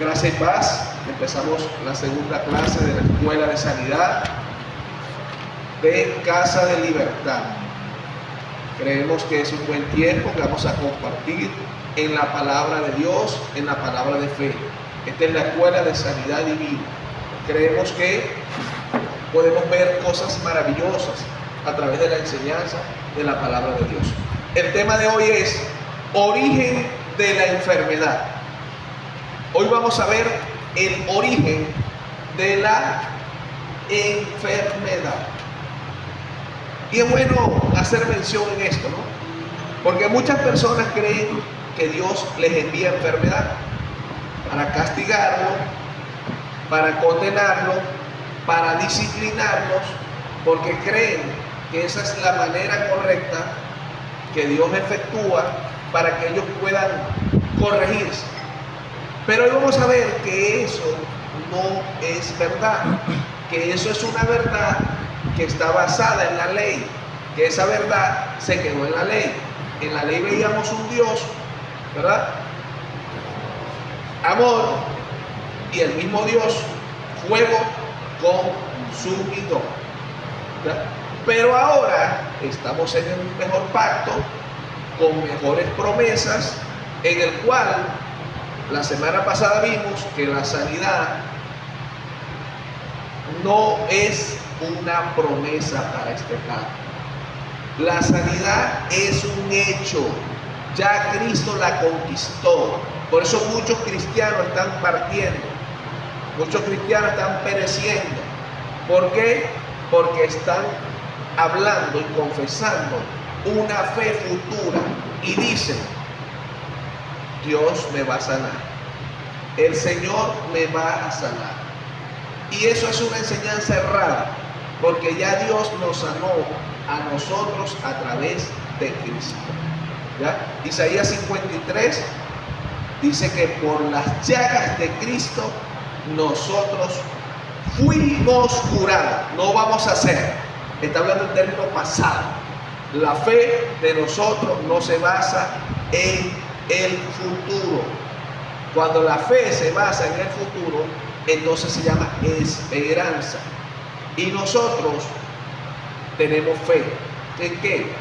Gracia y paz. Empezamos la segunda clase de la Escuela de Sanidad de Casa de Libertad. Creemos que es un buen tiempo que vamos a compartir en la palabra de Dios, en la palabra de fe. Esta es la Escuela de Sanidad Divina. Creemos que podemos ver cosas maravillosas a través de la enseñanza de la palabra de Dios. El tema de hoy es origen de la enfermedad. Hoy vamos a ver el origen de la enfermedad. Y es bueno hacer mención en esto, ¿no? Porque muchas personas creen que Dios les envía enfermedad para castigarlo, para condenarlo, para disciplinarlos, porque creen que esa es la manera correcta que Dios efectúa para que ellos puedan corregirse. Pero hoy vamos a ver que eso no es verdad, que eso es una verdad que está basada en la ley, que esa verdad se quedó en la ley. En la ley veíamos un Dios, ¿verdad? Amor, y el mismo Dios, fuego consumidor, ¿verdad? Pero ahora estamos en un mejor pacto, con mejores promesas, en el cual la semana pasada vimos que la sanidad no es una promesa para este pacto. La sanidad es un hecho. Ya Cristo la conquistó. Por eso muchos cristianos están partiendo. Muchos cristianos están pereciendo. ¿Por qué? Porque están hablando y confesando una fe futura y dicen: Dios me va a sanar, el Señor me va a sanar. Y eso es una enseñanza errada, porque ya Dios nos sanó a nosotros a través de Cristo. ¿Ya? Isaías 53 dice que por las llagas de Cristo nosotros fuimos curados. No vamos a ser. Está hablando en término pasado. La fe de nosotros no se basa en el futuro. Cuando la fe se basa en el futuro, entonces se llama esperanza. Y nosotros tenemos fe. ¿En qué?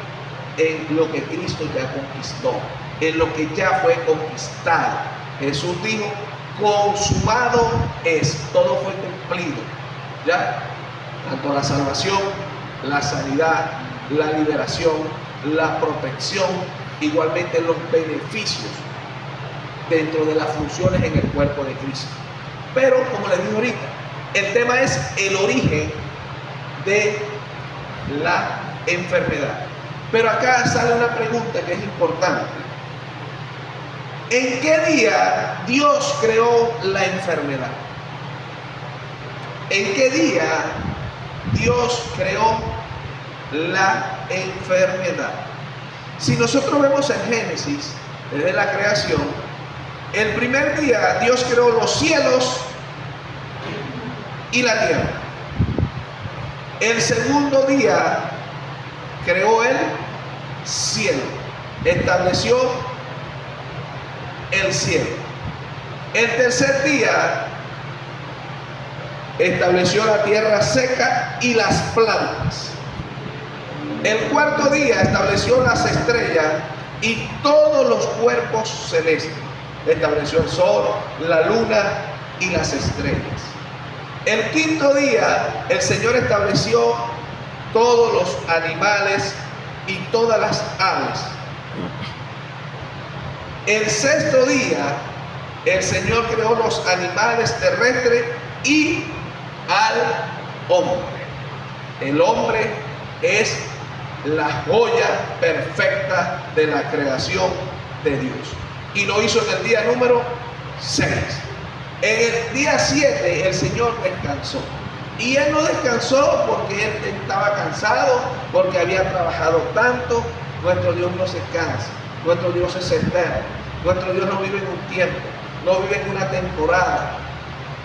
En lo que Cristo ya conquistó, en lo que ya fue conquistado. Jesús dijo: consumado es, todo fue cumplido. ¿Ya? Tanto la salvación, la sanidad, la liberación, la protección, igualmente los beneficios dentro de las funciones en el cuerpo de Cristo. Pero, como les dije ahorita, el tema es el origen de la enfermedad. Pero acá sale una pregunta que es importante. ¿En qué día Dios creó la enfermedad? ¿En qué día Dios creó la enfermedad? Si nosotros vemos en Génesis, desde la creación, el primer día Dios creó los cielos y la tierra. El segundo día creó el cielo, estableció el cielo. El tercer día estableció la tierra seca y las plantas. El cuarto día estableció las estrellas y todos los cuerpos celestes. Estableció el sol, la luna y las estrellas. El quinto día el Señor estableció todos los animales y todas las aves. El sexto día el Señor creó los animales terrestres y al hombre. El hombre es la joya perfecta de la creación de Dios. Y lo hizo en el día número 6. En el día 7 el Señor descansó. Y Él no descansó porque Él estaba cansado, porque había trabajado tanto. Nuestro Dios no se cansa. Nuestro Dios es eterno. Nuestro Dios no vive en un tiempo, no vive en una temporada.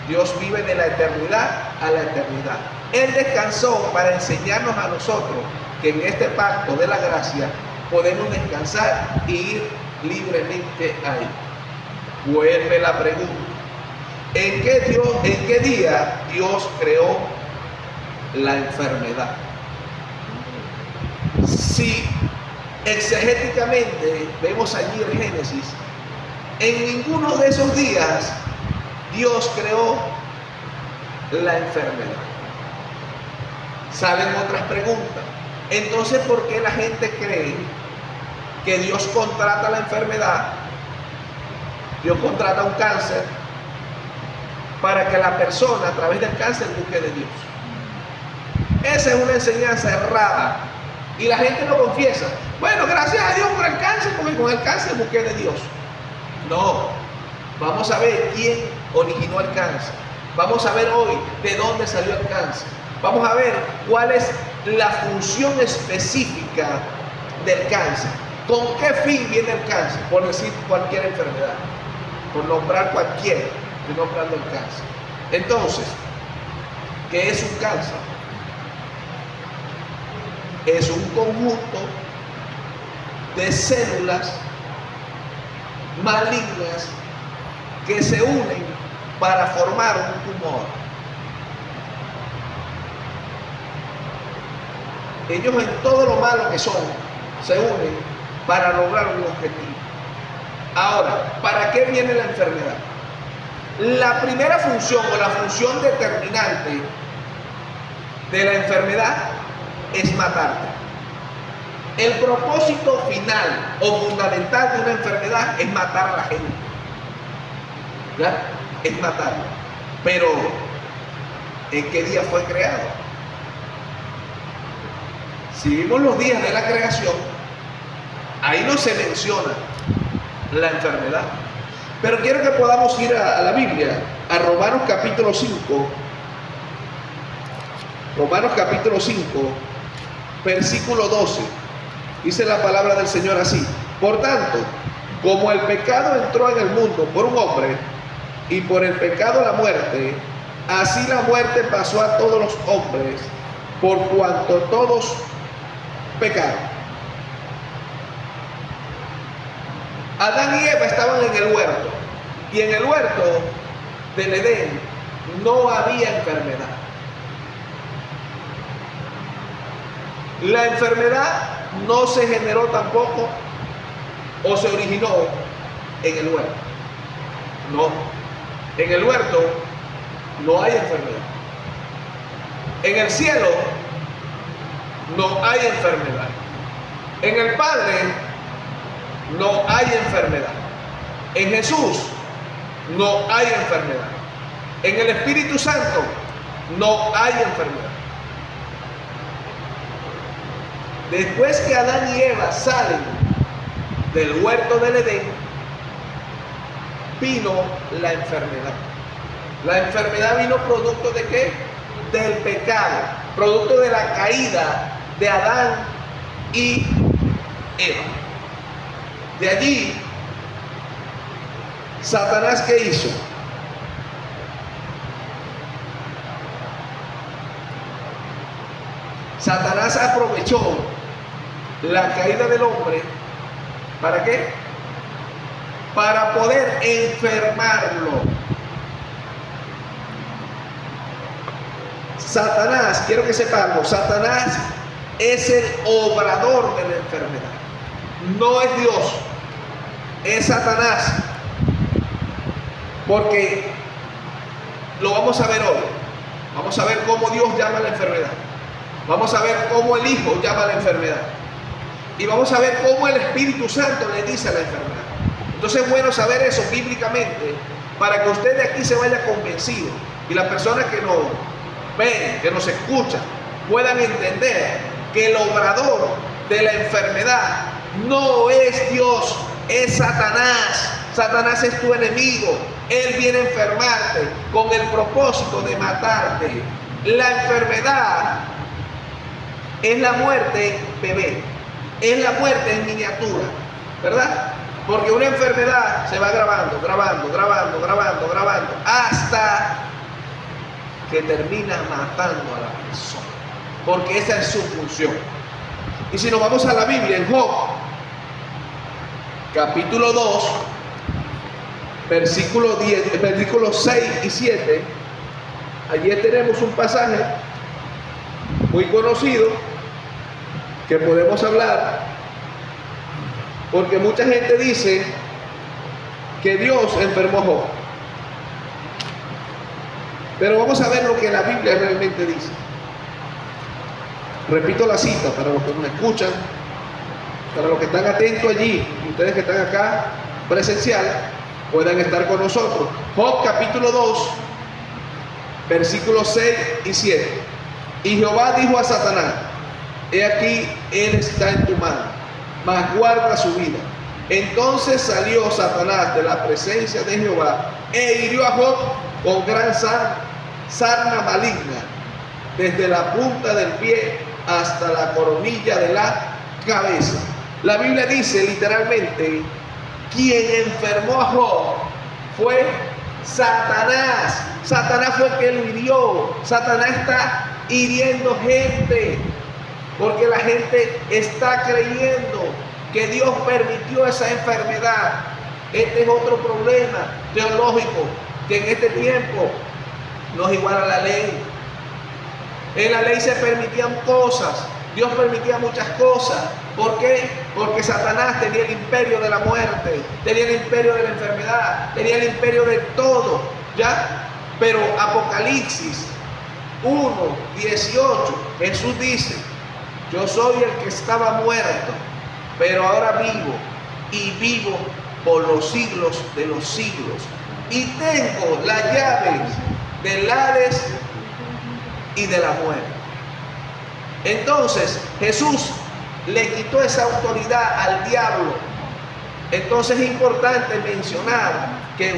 Dios vive de la eternidad a la eternidad. Él descansó para enseñarnos a nosotros que en este pacto de la gracia podemos descansar y ir libremente a Él. Vuelve la pregunta: en qué día Dios creó la enfermedad? Si exegéticamente vemos allí en Génesis, en ninguno de esos días Dios creó la enfermedad. Salen otras preguntas. Entonces, ¿por qué la gente cree que Dios contrata la enfermedad? Dios contrata un cáncer para que la persona a través del cáncer busque de Dios. Esa es una enseñanza errada y la gente lo confiesa. Bueno, gracias a Dios por el cáncer, porque con el cáncer busqué de Dios. No, vamos a ver quién originó el cáncer. Vamos a ver hoy de dónde salió el cáncer. Vamos a ver cuál es la función específica del cáncer. ¿Con qué fin viene el cáncer? Por decir cualquier enfermedad, por nombrar cualquiera, estoy nombrando el cáncer. Entonces, ¿qué es un cáncer? Es un conjunto de células malignas que se unen para formar un tumor. Ellos en todo lo malo que son, se unen para lograr un objetivo. Ahora, ¿para qué viene la enfermedad? La primera función o la función determinante de la enfermedad es matarte. El propósito final o fundamental de una enfermedad es matar a la gente. ¿Ya? Es matarla. Pero, ¿en qué día fue creado? Si vimos los días de la creación, ahí no se menciona la enfermedad. Pero quiero que podamos ir a la Biblia, a Romanos capítulo 5. Romanos capítulo 5, versículo 12. Dice la palabra del Señor así: por tanto, como el pecado entró en el mundo por un hombre, y por el pecado la muerte, así la muerte pasó a todos los hombres, por cuanto todos pecaron. Adán y Eva estaban en el huerto, y en el huerto del Edén no había enfermedad. La enfermedad no se generó tampoco o se originó en el huerto. No, en el huerto no hay enfermedad. En el cielo no hay enfermedad. En el Padre no hay enfermedad. En Jesús no hay enfermedad. En el Espíritu Santo no hay enfermedad. Después que Adán y Eva salen del huerto del Edén, vino la enfermedad. La enfermedad vino producto de ¿qué? Del pecado, producto de la caída de Adán y Eva. De allí, Satanás, ¿qué hizo? Satanás aprovechó la caída del hombre, ¿para qué? Para poder enfermarlo. Satanás, quiero que sepa algo, Satanás es el obrador de la enfermedad. No es Dios, es Satanás. Porque lo vamos a ver hoy. Vamos a ver cómo Dios llama a la enfermedad. Vamos a ver cómo el Hijo llama a la enfermedad. Y vamos a ver cómo el Espíritu Santo le dice a la enfermedad. Entonces es bueno saber eso bíblicamente para que usted de aquí se vaya convencido y las personas que nos ven, que nos escuchan, puedan entender que el obrador de la enfermedad no es Dios, es Satanás. Satanás es tu enemigo. Él viene a enfermarte con el propósito de matarte. La enfermedad es la muerte bebé, es la muerte en miniatura, ¿verdad? Porque una enfermedad se va grabando, hasta que termina matando a la persona, porque esa es su función. Y si nos vamos a la Biblia, en Job, capítulo 2, versículos 6 y 7, allí tenemos un pasaje muy conocido que podemos hablar, porque mucha gente dice que Dios enfermó a Job. Pero vamos a ver lo que la Biblia realmente dice. Repito la cita para los que nos escuchan, para los que están atentos allí, ustedes que están acá presencial, puedan estar con nosotros. Job capítulo 2, versículos 6 y 7. Y Jehová dijo a Satanás: he aquí, él está en tu mano, mas guarda su vida. Entonces salió Satanás de la presencia de Jehová e hirió a Job con gran sarna maligna, desde la punta del pie hasta la coronilla de la cabeza. La Biblia dice literalmente: quien enfermó a Job fue Satanás. Satanás fue el que lo hirió. Satanás está hiriendo gente, porque la gente está creyendo que Dios permitió esa enfermedad. Este es otro problema teológico, que en este tiempo no es igual a la ley. En la ley se permitían cosas, Dios permitía muchas cosas. ¿Por qué? Porque Satanás tenía el imperio de la muerte, tenía el imperio de la enfermedad, tenía el imperio de todo, ¿ya? Pero Apocalipsis 1:18, Jesús dice: yo soy el que estaba muerto, pero ahora vivo, y vivo por los siglos de los siglos, y tengo las llaves del Hades y de la muerte. Entonces Jesús le quitó esa autoridad al diablo. Entonces es importante mencionar que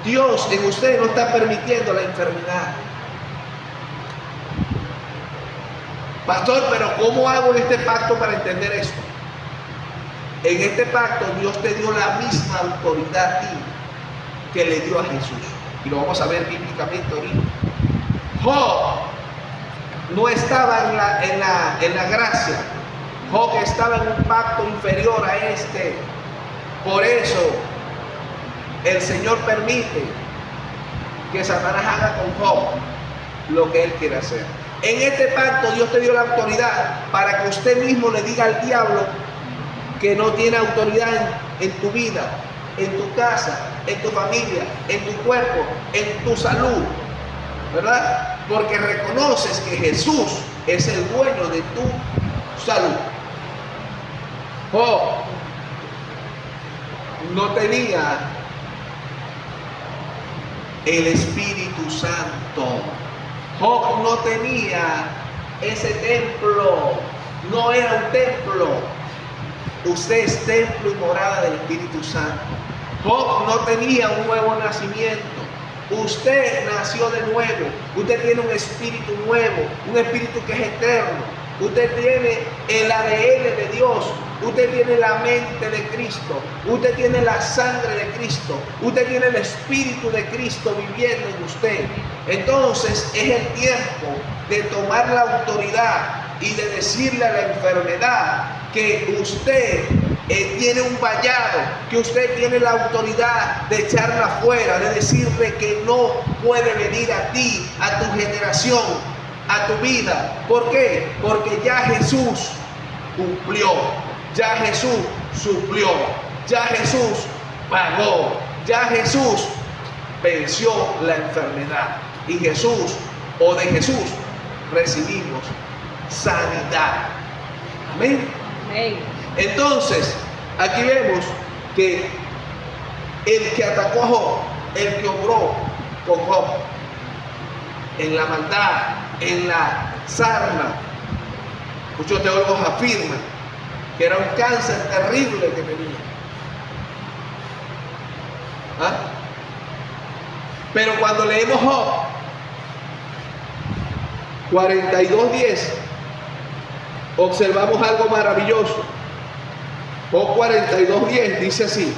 Dios en usted no está permitiendo la enfermedad. Pastor, pero ¿cómo hago en este pacto para entender esto? En este pacto Dios te dio la misma autoridad a ti que le dio a Jesús. Y lo vamos a ver bíblicamente ahorita. Job no estaba en la gracia. Job estaba en un pacto inferior a este. Por eso el Señor permite que Satanás haga con Job lo que él quiere hacer. En este pacto Dios te dio la autoridad para que usted mismo le diga al diablo que no tiene autoridad en tu vida, en tu casa, en tu familia, en tu cuerpo, en tu salud, ¿verdad? Porque reconoces que Jesús es el dueño de tu salud. Job no tenía el Espíritu Santo. Job no tenía ese templo, no era un templo. Usted es templo y morada del Espíritu Santo. Job no tenía un nuevo nacimiento. Usted nació de nuevo. Usted tiene un espíritu nuevo, un espíritu que es eterno. Usted tiene el ADN de Dios. Usted tiene la mente de Cristo. Usted tiene la sangre de Cristo. Usted tiene el Espíritu de Cristo viviendo en usted. Entonces es el tiempo de tomar la autoridad y de decirle a la enfermedad que usted tiene un vallado, que usted tiene la autoridad de echarla fuera, de decirle que no puede venir a ti, a tu generación, a tu vida. ¿Por qué? Porque ya Jesús cumplió, ya Jesús suplió, ya Jesús pagó, ya Jesús venció la enfermedad. Y Jesús, o de Jesús, recibimos sanidad. Amén. Amén. Entonces, aquí vemos que el que atacó a Job, el que obró con Job, en la maldad, en la sarna, muchos teólogos afirman que era un cáncer terrible que tenía. ¿Ah? Pero cuando leemos Job 42:10, observamos algo maravilloso. Job 42:10 dice así: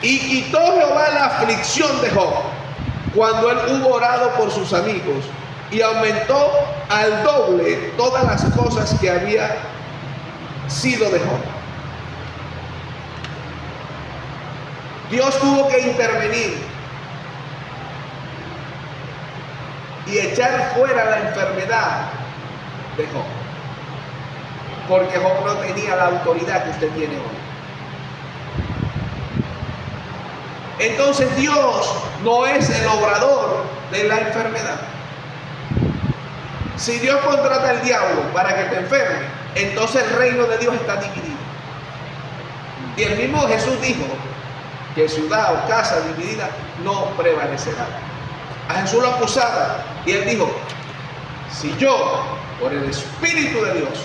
y quitó Jehová la aflicción de Job cuando él hubo orado por sus amigos, y aumentó al doble todas las cosas que había sido de Job. Dios tuvo que intervenir y echar fuera la enfermedad de Job, porque Job no tenía la autoridad que usted tiene hoy. Entonces Dios no es el obrador de la enfermedad. Si Dios contrata al diablo para que te enferme, entonces el reino de Dios está dividido. Y el mismo Jesús dijo que ciudad o casa dividida no prevalecerá. A Jesús lo acusaban y él dijo: si yo, por el Espíritu de Dios,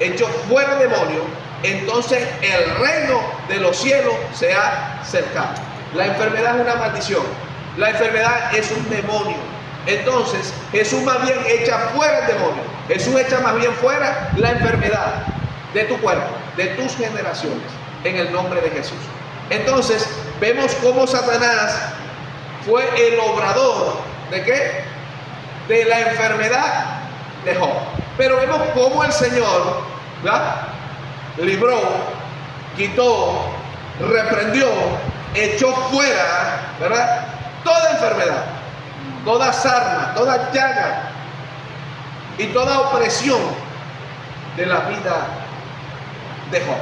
echo fuera demonio, entonces el reino de los cielos se ha acercado. La enfermedad es una maldición. La enfermedad es un demonio. Entonces Jesús más bien echa fuera el demonio. Jesús echa más bien fuera la enfermedad de tu cuerpo, de tus generaciones, en el nombre de Jesús. Entonces vemos cómo Satanás fue el obrador ¿de qué? De la enfermedad de Job. Pero vemos cómo el Señor, ¿verdad?, libró, quitó, reprendió, echó fuera, ¿verdad?, toda enfermedad, toda sarna, toda llaga y toda opresión de la vida de Job.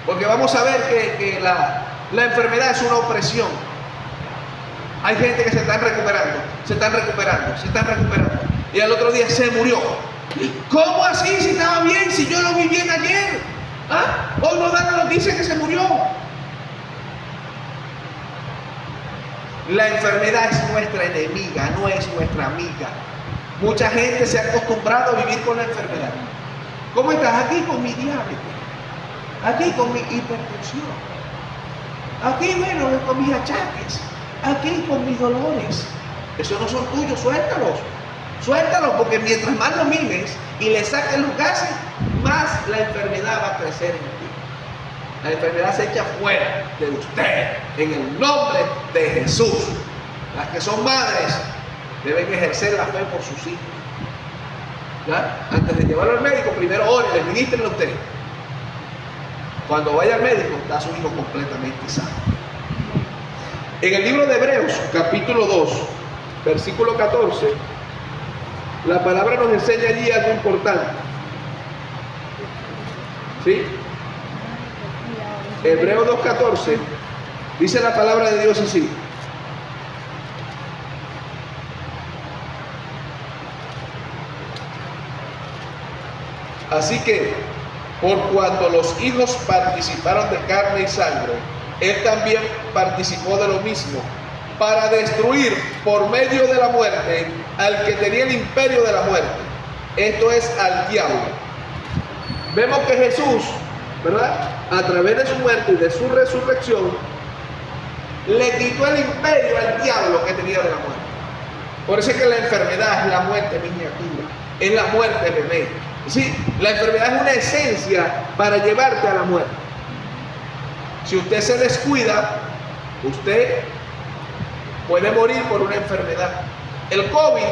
Porque vamos a ver que la enfermedad es una opresión. Hay gente que se están recuperando, se están recuperando, se están recuperando, y al otro día se murió. ¿Cómo así? Si estaba bien, si yo lo vi bien ayer. ¿Ah? Hoy nos dan la noticia que se murió. La enfermedad es nuestra enemiga, no es nuestra amiga. Mucha gente se ha acostumbrado a vivir con la enfermedad. ¿Cómo estás? Aquí con mi diabetes, aquí con mi hipertensión, aquí, bueno, con mis achaques, aquí con mis dolores. Esos no son tuyos, suéltalos. Suéltalos, porque mientras más lo mimes y le saques los gases, más la enfermedad va a crecer en ti. La enfermedad se echa fuera de usted en el nombre de Jesús. Las que son madres deben ejercer la fe por sus hijos. ¿Ya? Antes de llevarlo al médico, primero oren, les ministren a usted. Cuando vaya al médico, está su hijo completamente sano. En el libro de Hebreos, capítulo 2, versículo 14, la palabra nos enseña allí algo importante. ¿Sí? Hebreos 2:14 dice la palabra de Dios así: así que, por cuanto los hijos participaron de carne y sangre, él también participó de lo mismo, para destruir por medio de la muerte al que tenía el imperio de la muerte, esto es, al diablo. Vemos que Jesús, ¿verdad?, a través de su muerte y de su resurrección, le quitó el imperio al diablo que tenía de la muerte. Por eso es que la enfermedad es la muerte miniatura, es la muerte bebé. Sí, la enfermedad es una esencia para llevarte a la muerte. Si usted se descuida, usted puede morir por una enfermedad. El COVID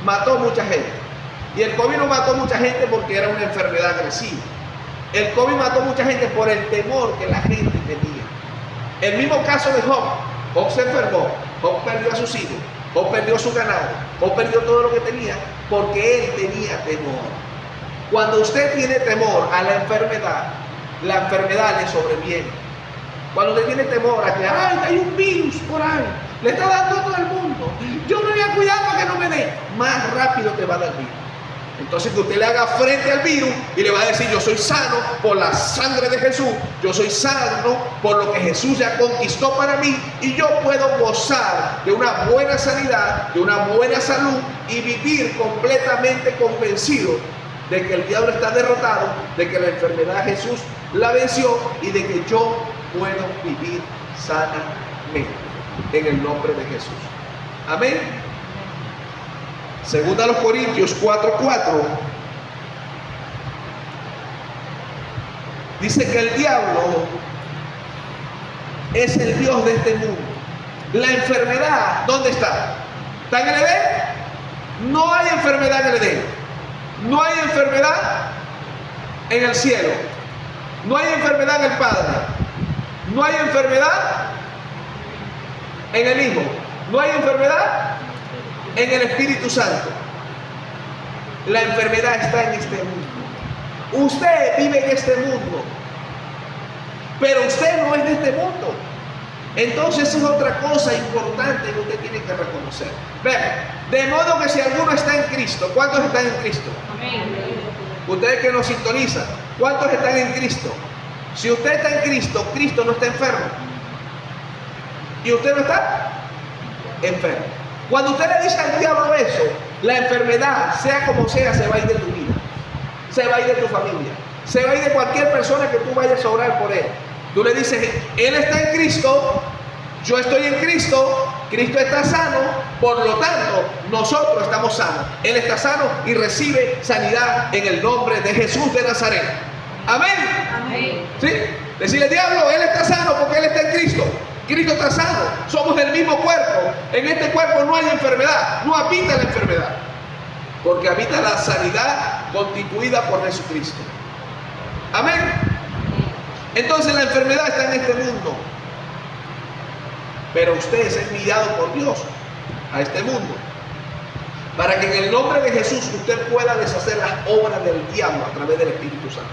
mató mucha gente. Y el COVID no mató mucha gente porque era una enfermedad agresiva. El COVID mató mucha gente por el temor que la gente tenía. El mismo caso de Job. Job se enfermó, Job perdió a sus hijos, Job perdió su ganado, Job perdió todo lo que tenía porque él tenía temor. Cuando usted tiene temor a la enfermedad le sobreviene. Cuando usted tiene temor a que hay un virus por ahí, le está dando a todo el mundo, yo me voy a cuidar para que no me dé, más rápido te va a dar virus. Entonces que usted le haga frente al virus y le va a decir: yo soy sano por la sangre de Jesús, yo soy sano por lo que Jesús ya conquistó para mí, y yo puedo gozar de una buena sanidad, de una buena salud, y vivir completamente convencido de que el diablo está derrotado, de que la enfermedad Jesús la venció y de que yo puedo vivir sanamente en el nombre de Jesús. Amén. Segunda a los Corintios 4:4 dice que el diablo es el dios de este mundo. La enfermedad, ¿dónde está? ¿Está en el Edén? No hay enfermedad en el Edén. No hay enfermedad en el cielo. No hay enfermedad en el Padre. No hay enfermedad En el Hijo. ¿No hay enfermedad? En el Espíritu Santo. La enfermedad está en este mundo. Usted vive en este mundo, pero usted no es de este mundo. Entonces esa es otra cosa importante que usted tiene que reconocer. Vean, de modo que si alguno está en Cristo, ¿cuántos están en Cristo? Amén. Ustedes que nos sintonizan, ¿cuántos están en Cristo? Si usted está en Cristo, Cristo no está enfermo. ¿Y usted no está enfermo? Cuando usted le dice al diablo eso, la enfermedad, sea como sea, se va a ir de tu vida, se va a ir de tu familia, se va a ir de cualquier persona que tú vayas a orar por él. Tú le dices, él está en Cristo, yo estoy en Cristo, Cristo está sano, por lo tanto, nosotros estamos sanos. Él está sano y recibe sanidad en el nombre de Jesús de Nazaret. Amén. Amén. ¿Sí? Decirle, diablo, él está sano porque él está en Cristo. Cristo está sano, somos del mismo cuerpo. En este cuerpo no hay enfermedad, no habita la enfermedad, porque habita la sanidad constituida por Jesucristo. Amén. Entonces la enfermedad está en este mundo, pero usted es enviado por Dios a este mundo para que en el nombre de Jesús usted pueda deshacer las obras del diablo a través del Espíritu Santo.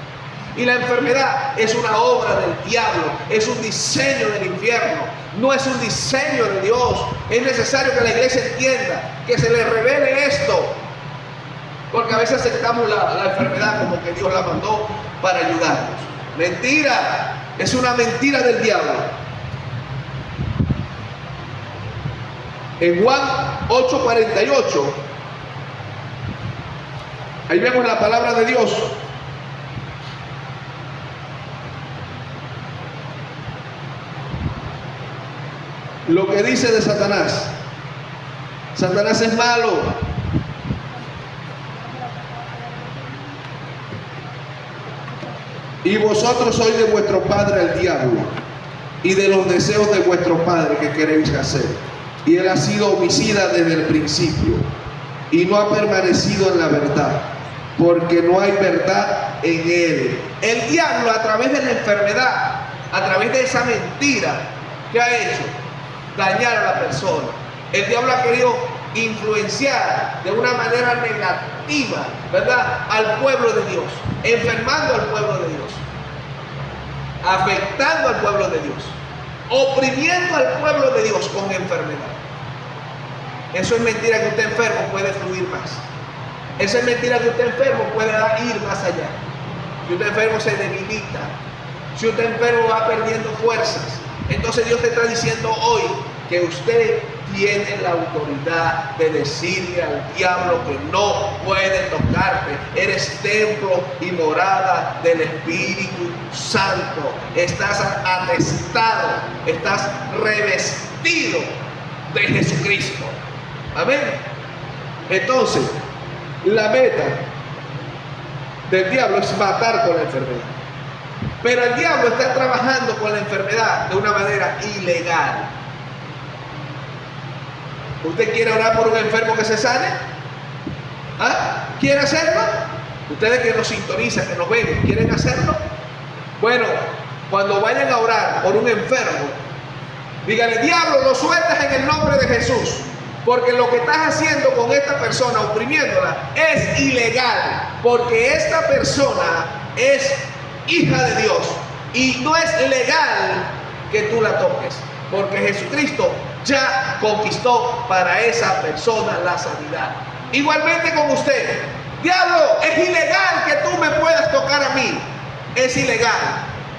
Y la enfermedad es una obra del diablo, es un diseño del infierno, no es un diseño de Dios. Es necesario que la iglesia entienda, que se le revele esto, porque a veces aceptamos la enfermedad como que Dios la mandó para ayudarnos. Mentira, es una mentira del diablo. En Juan 8:48, ahí vemos la palabra de Dios. Lo que dice de Satanás. Satanás es malo. Y vosotros sois de vuestro padre el diablo, y de los deseos de vuestro padre que queréis hacer. Y él ha sido homicida desde el principio, y no ha permanecido en la verdad, porque no hay verdad en él. El diablo, a través de la enfermedad, a través de esa mentira, ¿qué ha hecho? Dañar a la persona. El diablo ha querido influenciar de una manera negativa, ¿verdad?, al pueblo de Dios, enfermando al pueblo de Dios, afectando al pueblo de Dios, oprimiendo al pueblo de Dios con enfermedad. Eso es mentira, que usted enfermo puede fluir más. Eso es mentira, que usted enfermo puede ir más allá. Si usted enfermo se debilita, si usted enfermo va perdiendo fuerzas. Entonces Dios te está diciendo hoy que usted tiene la autoridad de decirle al diablo que no puede tocarte. Eres templo y morada del Espíritu Santo. Estás atestado, estás revestido de Jesucristo. Amén. Entonces, la meta del diablo es matar con la enfermedad. Pero el diablo está trabajando con la enfermedad de una manera ilegal. ¿Usted quiere orar por un enfermo que se sane? ¿Ah? ¿Quiere hacerlo? Ustedes que nos sintonizan, que nos ven, ¿quieren hacerlo? Bueno, cuando vayan a orar por un enfermo, díganle, diablo, lo sueltas en el nombre de Jesús, porque lo que estás haciendo con esta persona, oprimiéndola, es ilegal, porque esta persona es hija de Dios y no es legal que tú la toques, porque Jesucristo ya conquistó para esa persona la sanidad. Igualmente con usted, diablo, es ilegal que tú me puedas tocar a mí. Es ilegal,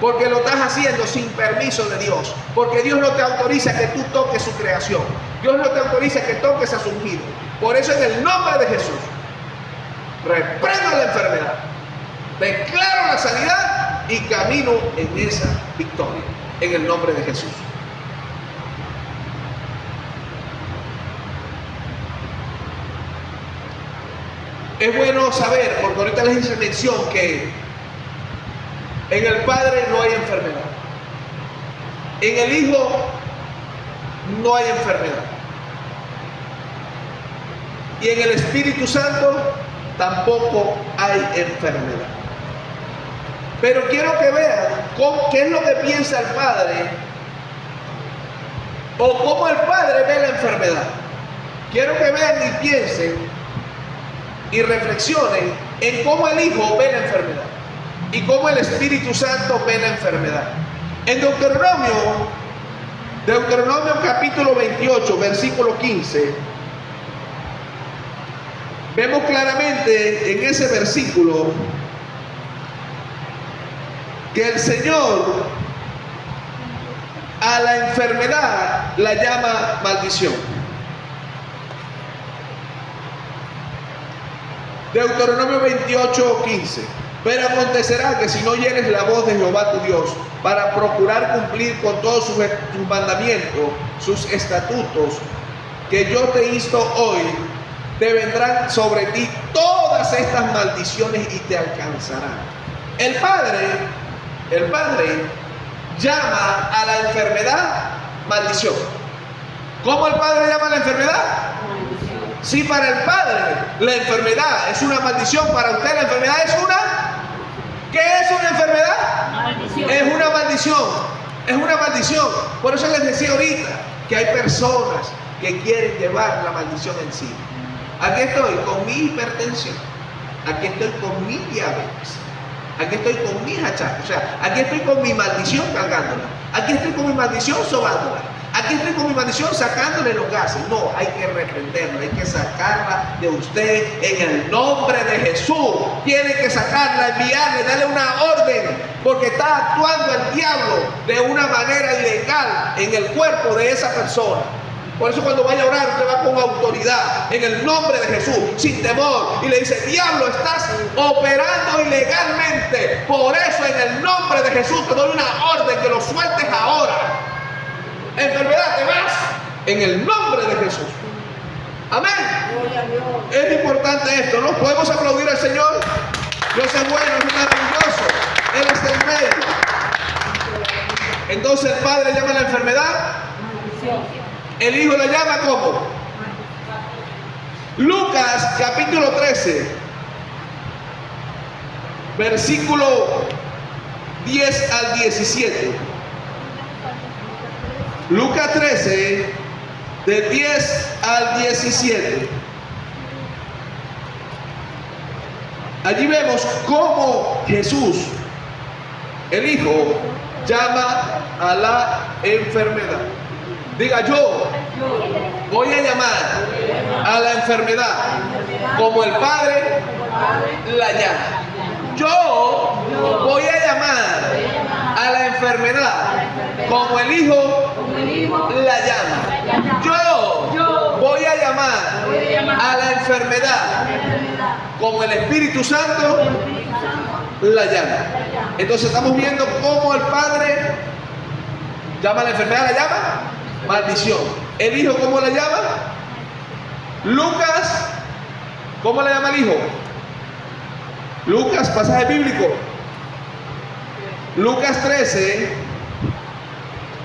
porque lo estás haciendo sin permiso de Dios, porque Dios no te autoriza que tú toques su creación. Dios no te autoriza que toques a su ungido. Por eso, en el nombre de Jesús, reprendo la enfermedad, declaro la sanidad y camino en esa victoria, en el nombre de Jesús. Es bueno saber, porque ahorita les hice mención que en el Padre no hay enfermedad, en el Hijo no hay enfermedad, y en el Espíritu Santo tampoco hay enfermedad. Pero quiero que vean qué es lo que piensa el Padre o cómo el Padre ve la enfermedad. Quiero que vean y piensen y reflexionen en cómo el Hijo ve la enfermedad y cómo el Espíritu Santo ve la enfermedad. En Deuteronomio capítulo 28, versículo 15, vemos claramente en ese versículo que el Señor a la enfermedad la llama maldición. Deuteronomio 28, 15. Pero acontecerá que si no oyeres la voz de Jehová tu Dios para procurar cumplir con todos sus mandamientos, sus estatutos, que yo te insto hoy, te vendrán sobre ti todas estas maldiciones y te alcanzarán. El Padre llama a la enfermedad maldición. ¿Cómo el Padre llama a la enfermedad? Si para el Padre la enfermedad es una maldición, para usted la enfermedad es una... ¿Qué es una enfermedad? Maldición. Es una maldición. Es una maldición. Por eso les decía ahorita que hay personas que quieren llevar la maldición en sí. Aquí estoy con mi hipertensión. Aquí estoy con mi diabetes. Aquí estoy con mis achaques. O sea, aquí estoy con mi maldición cargándola. Aquí estoy con mi maldición sobándola. Aquí estoy con mi maldición sacándole los gases. No, hay que reprenderla, hay que sacarla de usted en el nombre de Jesús. Tiene que sacarla, enviarle, darle una orden, porque está actuando el diablo de una manera ilegal en el cuerpo de esa persona. Por eso cuando vaya a orar, usted va con autoridad, en el nombre de Jesús, sin temor, y le dice: diablo, estás operando ilegalmente. Por eso en el nombre de Jesús te doy una orden, que lo sueltes ahora. Enfermedad, te vas en el nombre de Jesús. Amén. Es importante esto, ¿no? Podemos aplaudir al Señor. Dios es bueno, es maravilloso. Él está en medio. Entonces el Padre llama a la enfermedad. El Hijo la llama ¿cómo? Lucas capítulo 13, versículo 10 al 17. Lucas 13, de 10 al 17. Allí vemos cómo Jesús, el Hijo, llama a la enfermedad. Diga: yo voy a llamar a la enfermedad como el Padre la llama. Yo voy a llamar a la enfermedad como el Hijo la llama. Yo voy a llamar a la enfermedad como el Espíritu Santo la llama. Entonces estamos viendo cómo el Padre llama a la enfermedad, la llama maldición. El Hijo, ¿cómo la llama? Lucas, ¿cómo la llama el Hijo? Lucas, pasaje bíblico. Lucas 13,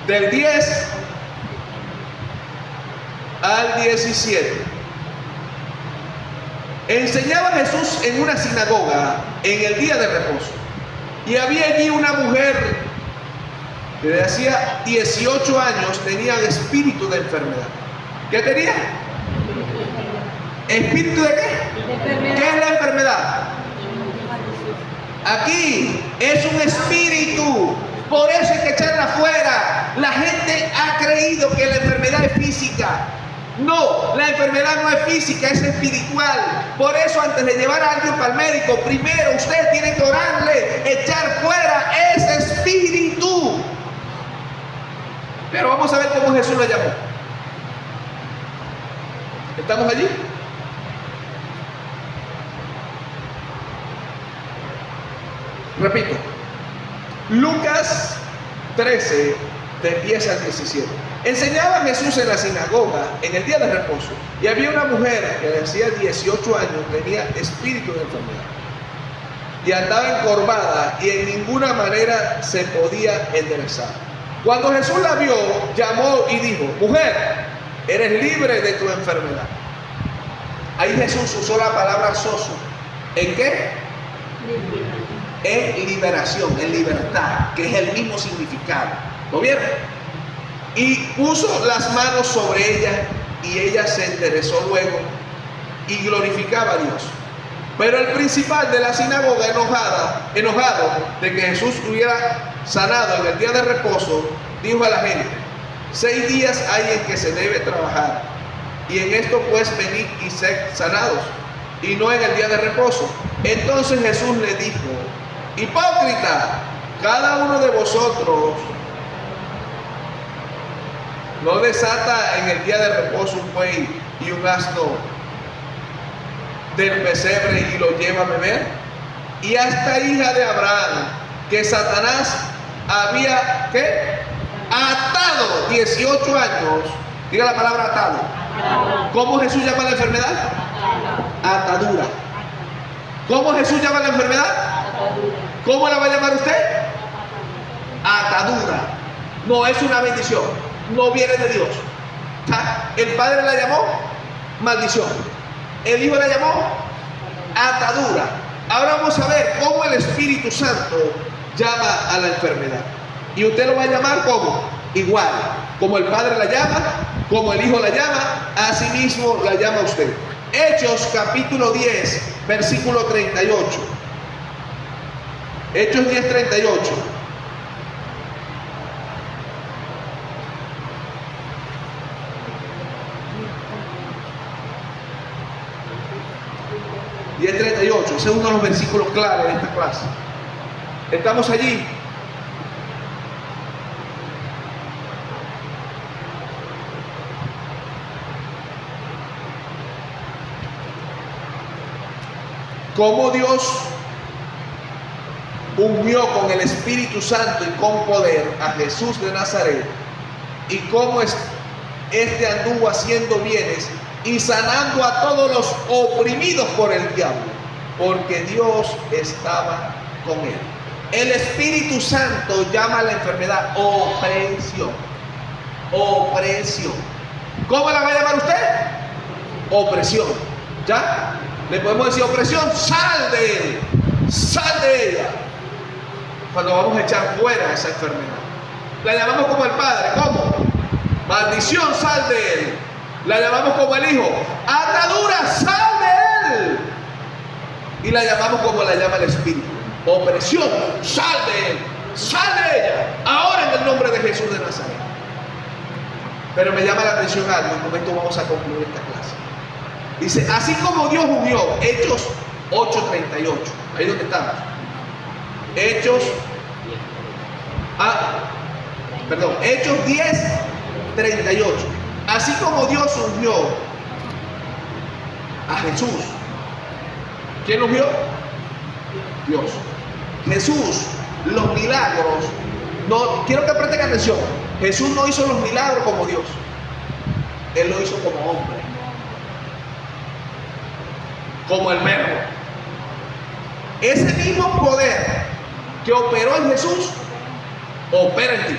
del 10 al 17. Enseñaba Jesús en una sinagoga en el día de reposo. Y había allí una mujer que desde hacía 18 años tenía el espíritu de enfermedad. ¿Qué tenía? ¿Espíritu de qué? ¿Qué es la enfermedad? Aquí es un espíritu. Por eso hay que echarla afuera. La gente ha creído que la enfermedad es física. No, la enfermedad no es física, es espiritual. Por eso antes de llevar a alguien para el médico, primero usted tiene que orarle, echar fuera ese espíritu. Pero vamos a ver cómo Jesús lo llamó. ¿Estamos allí? Repito, Lucas 13, del 10 al 17. Enseñaba Jesús en la sinagoga en el día de reposo, y había una mujer que desde hacía 18 años tenía espíritu de enfermedad y andaba encorvada y en ninguna manera se podía enderezar. Cuando Jesús la vio, llamó y dijo: mujer, eres libre de tu enfermedad. Ahí Jesús usó la palabra sozo. ¿En qué? En liberación, en libertad, que es el mismo significado. ¿Lo vieron? y puso las manos sobre ella, y ella se enderezó luego y glorificaba a Dios. Pero el principal de la sinagoga, enojado de que Jesús hubiera sanado en el día de reposo, dijo a la gente: 6 días hay en que se debe trabajar, y en esto pues venid y sed sanados, y no en el día de reposo. Entonces Jesús le dijo: hipócrita, cada uno de vosotros no desata en el día de reposo un buey y un asno del pesebre y lo lleva a beber. Y a esta hija de Abraham, que Satanás había atado 18 años, diga la palabra atado. ¿Cómo Jesús llama la enfermedad? Atadura. ¿Cómo Jesús llama la enfermedad? ¿Cómo la va a llamar usted? Atadura. No es una bendición, no viene de Dios. El Padre la llamó maldición, el Hijo la llamó atadura. Ahora vamos a ver cómo el Espíritu Santo llama a la enfermedad. Y usted lo va a llamar como igual, como el Padre la llama, como el Hijo la llama, así mismo la llama usted. Hechos capítulo 10, versículo 38. Hechos 10, 38. Y el 38, ese es uno de los versículos claves de esta clase. Estamos allí. Cómo Dios ungió con el Espíritu Santo y con poder a Jesús de Nazaret, y cómo este anduvo haciendo bienes y sanando a todos los oprimidos por el diablo, porque Dios estaba con él. El Espíritu Santo llama a la enfermedad opresión. Opresión. ¿Cómo la va a llamar usted? Opresión. ¿Ya? Le podemos decir opresión, sal de él, sal de ella. Cuando vamos a echar fuera esa enfermedad, la llamamos como el Padre. ¿Cómo? Maldición, sal de él. La llamamos como el Hijo, atadura, sal de él. Y la llamamos como la llama el Espíritu, opresión, sal de él, sal de ella, ahora en el nombre de Jesús de Nazaret. Pero me llama la atención algo, y con esto vamos a concluir esta clase. Dice, así como Dios unió, Hechos 8:38, ahí donde estamos. Hechos 10:38. Así como Dios ungió a Jesús. ¿Quién ungió? Dios. Jesús, los milagros, no, quiero que presten atención. Jesús no hizo los milagros como Dios. Él lo hizo como hombre, como el Verbo. Ese mismo poder que operó en Jesús opera en ti,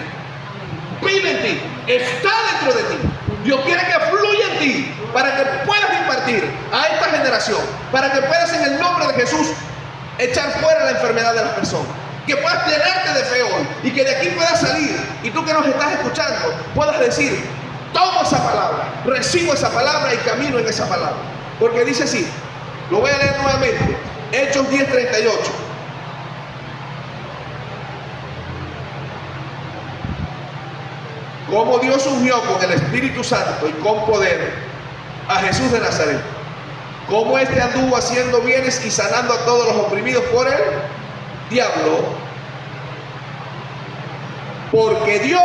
vive en ti, está dentro de ti. Dios quiere que fluya en ti para que puedas impartir a esta generación, para que puedas en el nombre de Jesús echar fuera la enfermedad de las personas, que puedas llenarte de fe hoy y que de aquí puedas salir, y tú que nos estás escuchando puedas decir, tomo esa palabra, recibo esa palabra y camino en esa palabra. Porque dice así, lo voy a leer nuevamente, Hechos 10:38. Como Dios ungió con el Espíritu Santo y con poder a Jesús de Nazaret, como este anduvo haciendo bienes y sanando a todos los oprimidos por el diablo, porque Dios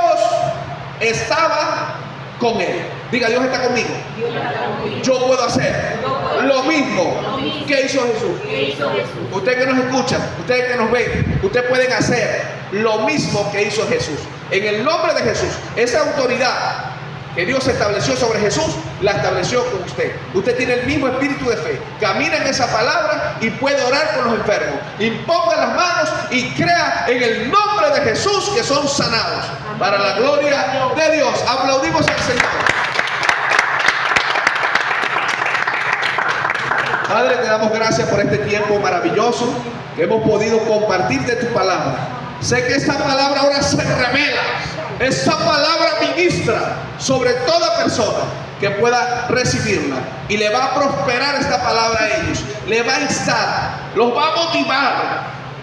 estaba con él. Diga, Dios está conmigo. Yo puedo hacer lo mismo que hizo Jesús. Usted que nos escucha, ustedes que nos ven, ustedes pueden hacer lo mismo que hizo Jesús. En el nombre de Jesús, esa autoridad que Dios estableció sobre Jesús, la estableció con usted. Usted tiene el mismo espíritu de fe. Camina en esa palabra y puede orar por los enfermos. Imponga las manos y crea en el nombre de Jesús que son sanados. Para la gloria de Dios. Aplaudimos al Señor. Padre, te damos gracias por este tiempo maravilloso que hemos podido compartir de tu palabra. Sé que esta palabra ahora se revela esa palabra ministra sobre toda persona que pueda recibirla, y le va a prosperar esta palabra a ellos, le va a instar, los va a motivar,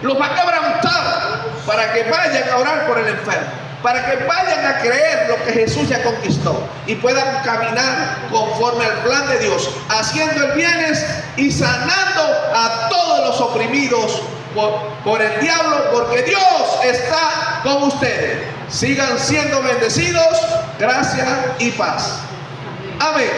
los va a quebrantar para que vayan a orar por el enfermo, para que vayan a creer lo que Jesús ya conquistó y puedan caminar conforme al plan de Dios, haciendo el bienes y sanando a todos los oprimidos por el diablo, porque Dios está con ustedes. Sigan siendo bendecidos. Gracias y paz. Amén.